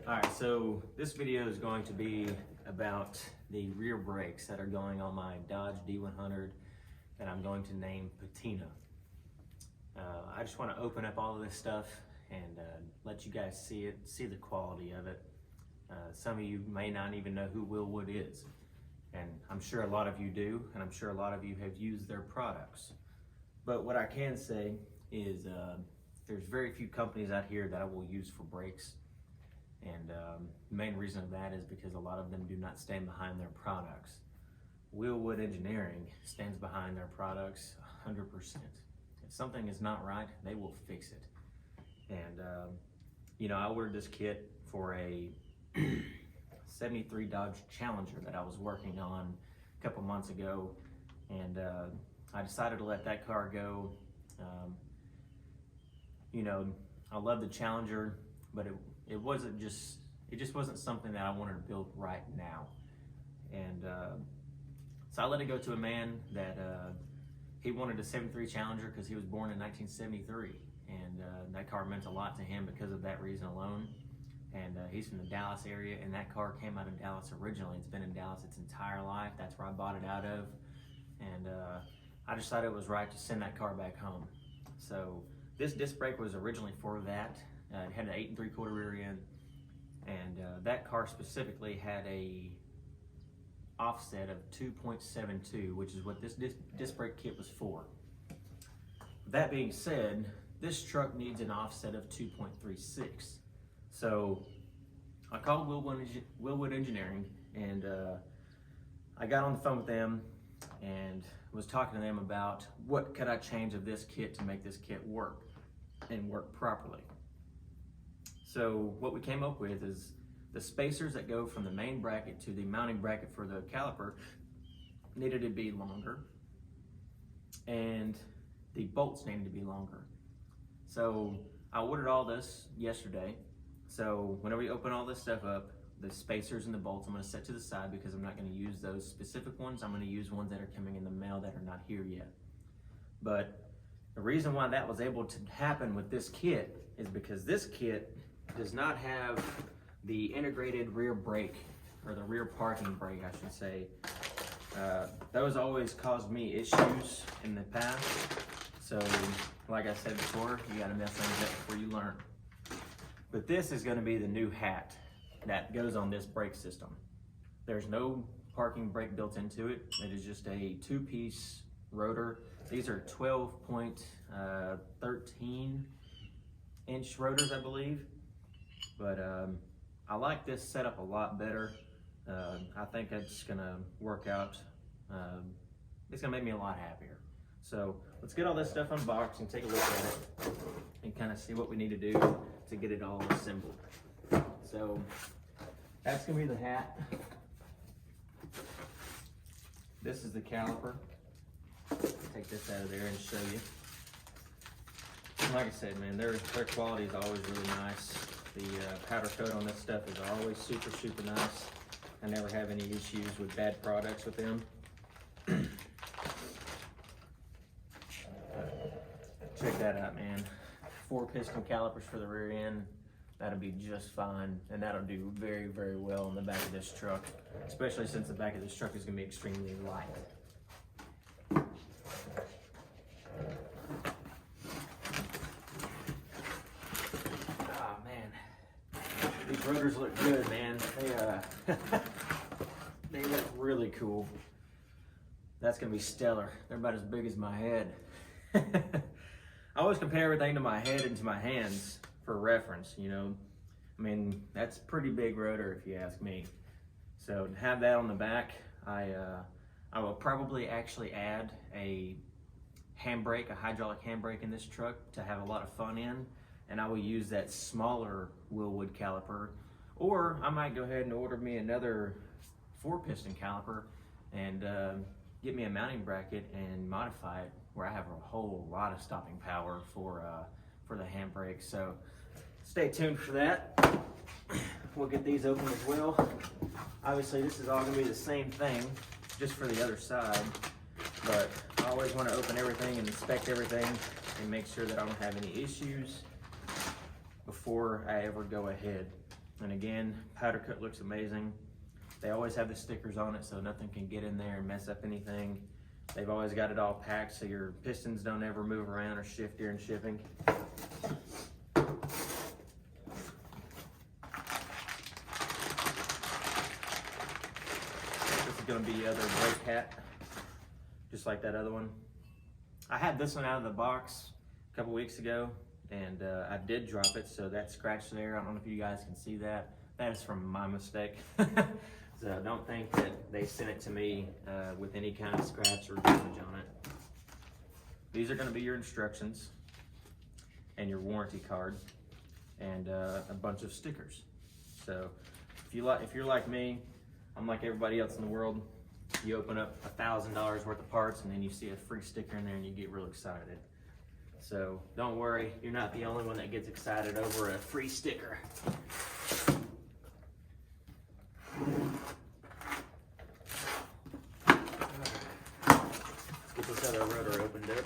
Alright, so this video is going to be about the rear brakes that are going on my Dodge D100 that I'm going to name Patina. I just want to open up all of this stuff and let you guys see it, see the quality of it. Some of you may not even know who Wilwood is, and I'm sure a lot of you do, and I'm sure a lot of you have used their products. But what I can say is there's very few companies out here that I will use for brakes. And the main reason of that is because a lot of them do not stand behind their products. Wilwood Engineering stands behind their products 100%. If something is not right, they will fix it. And you know, I ordered this kit for a 73 Dodge Challenger that I was working on a couple months ago, and I decided to let that car go. You know, I love the Challenger, but it just wasn't something that I wanted to build right now. And so I let it go to a man that he wanted a 73 Challenger because he was born in 1973, and that car meant a lot to him because of that reason alone. And he's from the Dallas area, and that car came out of Dallas originally. It's been in Dallas its entire life. That's where I bought it out of. And I decided it was right to send that car back home. So this disc brake was originally for that. It had an 8 3/4 rear end, and that car specifically had a offset of 2.72, which is what this disc brake kit was for. That being said, this truck needs an offset of 2.36. So I called Wilwood Engineering, and I got on the phone with them and was talking to them about what could I change of this kit to make this kit work and work properly. So what we came up with is the spacers that go from the main bracket to the mounting bracket for the caliper needed to be longer, and the bolts needed to be longer. So I ordered all this yesterday. So whenever you open all this stuff up, the spacers and the bolts I'm going to set to the side because I'm not going to use those specific ones. I'm going to use ones that are coming in the mail that are not here yet. But the reason why that was able to happen with this kit is because this kit does not have the integrated rear brake, or the rear parking brake, I should say. Those always caused me issues in the past. So, like I said before, you gotta mess things up before you learn. But this is gonna be the new hat that goes on this brake system. There's no parking brake built into it. It is just a 2-piece rotor. These are 12.13 inch rotors, I believe. But I like this setup a lot better. I think it's gonna work out. It's gonna make me a lot happier. So let's get all this stuff unboxed and take a look at it and kind of see what we need to do to get it all assembled. So that's gonna be the hat. This is the caliper. Take this out of there and show you. Like I said, man, their quality is always really nice. The powder coat on this stuff is always super, super nice. I never have any issues with bad products with them. Check that out, man. 4-piston calipers for the rear end. That'll be just fine, and that'll do very, very well on the back of this truck, especially since the back of this truck is gonna be extremely light. These rotors look good, man. They look really cool. That's gonna be stellar. They're about as big as my head. I always compare everything to my head and to my hands for reference, you know. I mean, that's a pretty big rotor if you ask me. So to have that on the back, I will probably actually add a handbrake, a hydraulic handbrake in this truck to have a lot of fun in. And I will use that smaller Wilwood caliper, or I might go ahead and order me another 4-piston caliper and get me a mounting bracket and modify it where I have a whole lot of stopping power for the handbrake. So stay tuned for that. We'll get these open as well. Obviously this is all gonna be the same thing, just for the other side, but I always want to open everything and inspect everything and make sure that I don't have any issues before I ever go ahead And again, powder coat looks amazing. They always have the stickers on it so nothing can get in there and mess up anything. They've always got it all packed so your pistons don't ever move around or shift during shipping. This is going to be the other brake hat, just like that other one. I had this one out of the box a couple weeks ago, and I did drop it, so that scratch there, I don't know if you guys can see that. That is from my mistake. So don't think that they sent it to me with any kind of scratch or damage on it. These are going to be your instructions and your warranty card and a bunch of stickers. So if you're like me, I'm like everybody else in the world. You open up $1,000 worth of parts and then you see a free sticker in there and you get real excited. So don't worry, you're not the only one that gets excited over a free sticker. Let's get this other rotor opened up.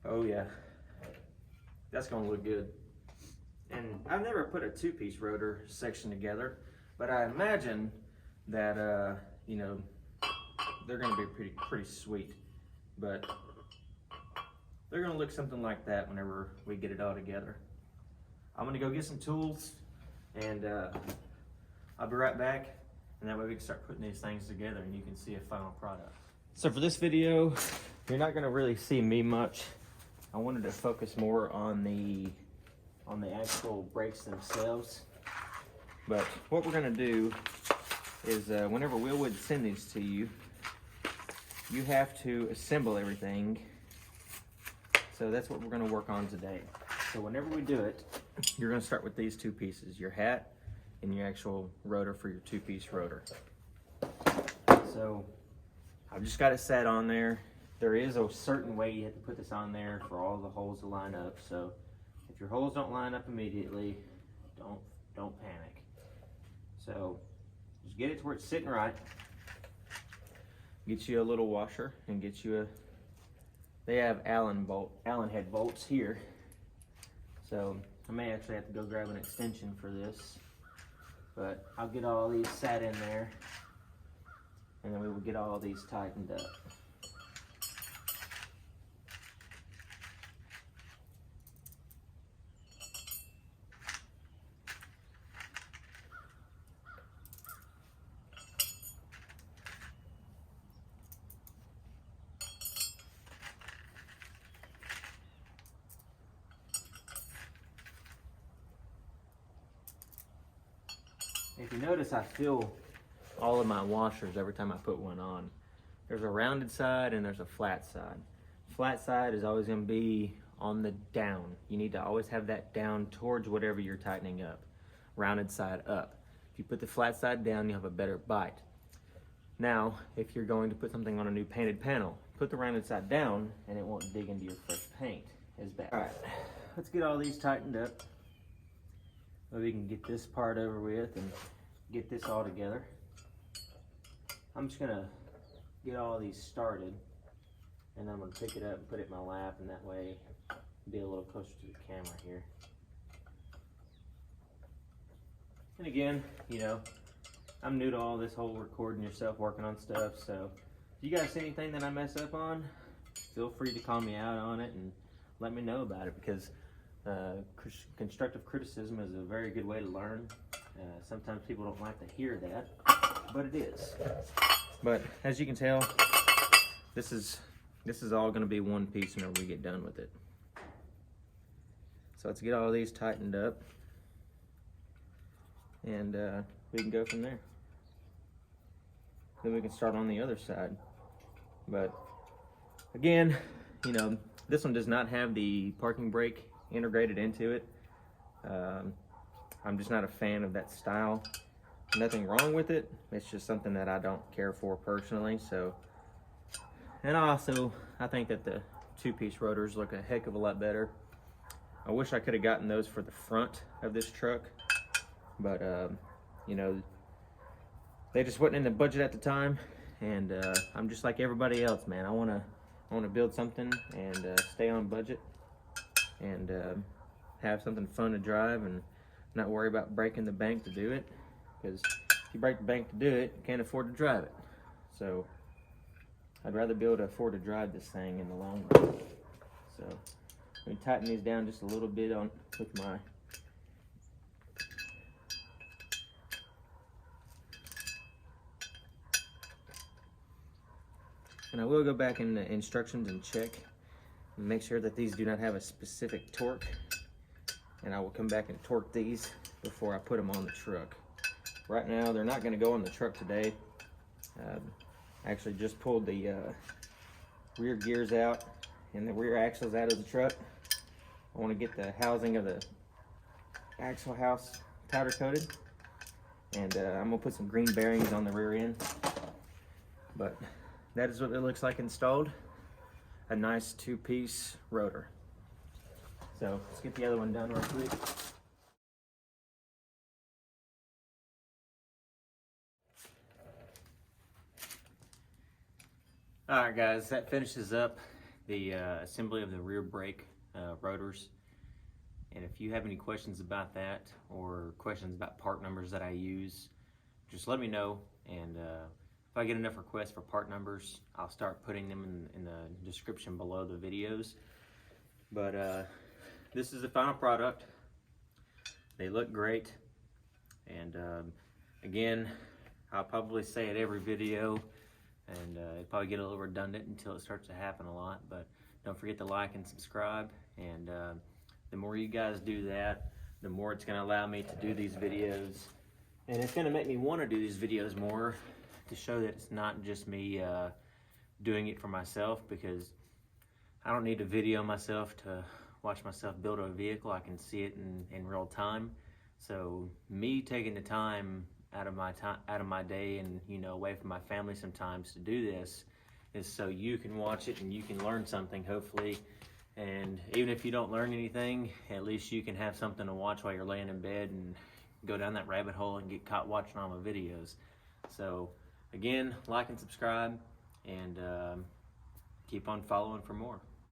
Oh yeah, that's gonna look good. And I've never put a two-piece rotor section together, but I imagine that you know, they're gonna be pretty sweet. But they're gonna look something like that whenever we get it all together. I'm gonna go get some tools, and I'll be right back, and that way we can start putting these things together and you can see a final product. So for this video, you're not gonna really see me much. I wanted to focus more on the actual brakes themselves. But what we're gonna do is whenever Wilwood send these to you, you have to assemble everything. So that's what we're gonna work on today. So whenever we do it, you're gonna start with these two pieces, your hat and your actual rotor for your two-piece rotor. So I've just got it set on there. There is a certain way you have to put this on there for all the holes to line up. So if your holes don't line up immediately, don't panic. So just get it to where it's sitting right. Get you a little washer and get you they have Allen head bolts here. So I may actually have to go grab an extension for this, but I'll get all these sat in there and then we will get all these tightened up. If you notice, I fill all of my washers every time I put one on. There's a rounded side and there's a flat side. Flat side is always going to be on the down. You need to always have that down towards whatever you're tightening up. Rounded side up. If you put the flat side down, you'll have a better bite. Now, if you're going to put something on a new painted panel, put the rounded side down and it won't dig into your fresh paint as bad. All right, let's get all these tightened up. So we can get this part over with and get this all together. I'm just gonna get all these started and then I'm gonna pick it up and put it in my lap, and that way be a little closer to the camera here. And again, you know, I'm new to all this whole recording yourself, working on stuff, so if you guys see anything that I mess up on, feel free to call me out on it and let me know about it, because constructive criticism is a very good way to learn. Sometimes people don't like to hear that, but it is. But as you can tell, this is all going to be one piece whenever we get done with it. So let's get all these tightened up, and we can go from there. Then we can start on the other side. But again, you know, this one does not have the parking brake integrated into it. I'm just not a fan of that style. Nothing wrong with it, it's just something that I don't care for personally. So, and also I think that the two-piece rotors look a heck of a lot better. I wish I could have gotten those for the front of this truck, but you know, they just wasn't in the budget at the time, and I'm just like everybody else, man. I wanna build something and stay on budget and have something fun to drive and not worry about breaking the bank to do it. Because if you break the bank to do it, you can't afford to drive it. So I'd rather be able to afford to drive this thing in the long run. So let me tighten these down just a little bit on with my and I will go back in the instructions and check and make sure that these do not have a specific torque, and I will come back and torque these before I put them on the truck. Right now they're not going to go on the truck today. I actually just pulled the rear gears out and the rear axles out of the truck. I want to get the housing of the axle house powder coated, and I'm going to put some green bearings on the rear end. But that is what it looks like installed. A nice two-piece rotor. So let's get the other one done real quick. Alright guys, that finishes up the assembly of the rear brake rotors. And if you have any questions about that or questions about part numbers that I use, just let me know, and if I get enough requests for part numbers, I'll start putting them in the description below the videos. But this is the final product. They look great, and again, I'll probably say it every video, and it'll probably get a little redundant until it starts to happen a lot. But don't forget to like and subscribe, and the more you guys do that, the more it's going to allow me to do these videos, and it's going to make me want to do these videos more, to show that it's not just me doing it for myself, because I don't need to video myself to watch myself build a vehicle. I can see it in real time. So me taking the time out of my day and, you know, away from my family sometimes to do this is so you can watch it and you can learn something, hopefully. And even if you don't learn anything, at least you can have something to watch while you're laying in bed and go down that rabbit hole and get caught watching all my videos. So again, like and subscribe, and keep on following for more.